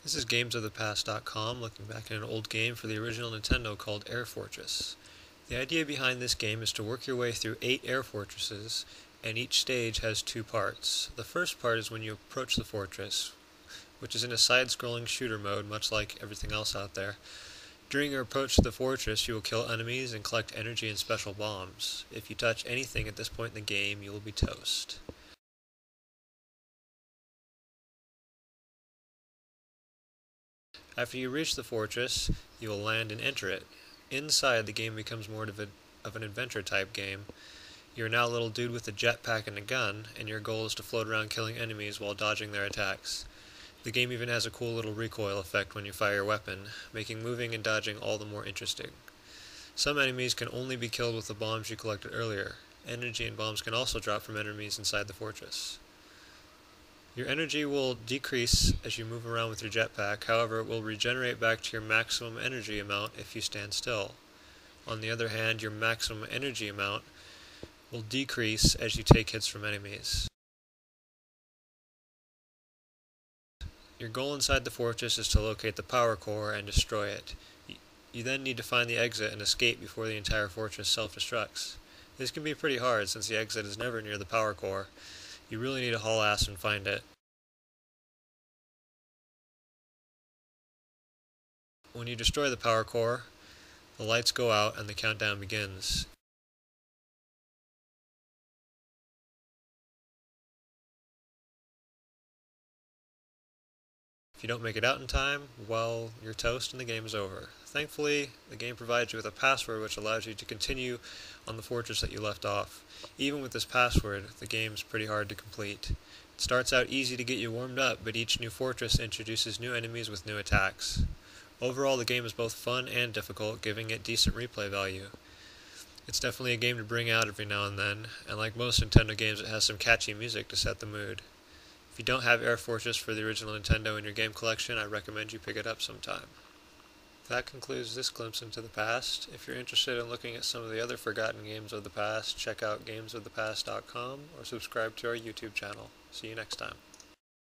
This is gamesofthepast.com looking back at an old game for the original Nintendo called Air Fortress. The idea behind this game is to work your way through 8 air fortresses, and each stage has 2 parts. The first part is when you approach the fortress, which is in a side-scrolling shooter mode much like everything else out there. During your approach to the fortress, you will kill enemies and collect energy and special bombs. If you touch anything at this point in the game, you will be toast. After you reach the fortress, you will land and enter it. Inside, the game becomes more of an adventure-type game. You are now a little dude with a jetpack and a gun, and your goal is to float around killing enemies while dodging their attacks. The game even has a cool little recoil effect when you fire your weapon, making moving and dodging all the more interesting. Some enemies can only be killed with the bombs you collected earlier. Energy and bombs can also drop from enemies inside the fortress. Your energy will decrease as you move around with your jetpack, however it will regenerate back to your maximum energy amount if you stand still. On the other hand, your maximum energy amount will decrease as you take hits from enemies. Your goal inside the fortress is to locate the power core and destroy it. You then need to find the exit and escape before the entire fortress self-destructs. This can be pretty hard since the exit is never near the power core. You really need to haul ass and find it. When you destroy the power core, the lights go out and the countdown begins. If you don't make it out in time, well, you're toast and the game is over. Thankfully, the game provides you with a password which allows you to continue on the fortress that you left off. Even with this password, the game's pretty hard to complete. It starts out easy to get you warmed up, but each new fortress introduces new enemies with new attacks. Overall, the game is both fun and difficult, giving it decent replay value. It's definitely a game to bring out every now and then, and like most Nintendo games, it has some catchy music to set the mood. If you don't have Air Fortress for the original Nintendo in your game collection, I recommend you pick it up sometime. That concludes this glimpse into the past. If you're interested in looking at some of the other forgotten games of the past, check out gamesofthepast.com or subscribe to our YouTube channel. See you next time.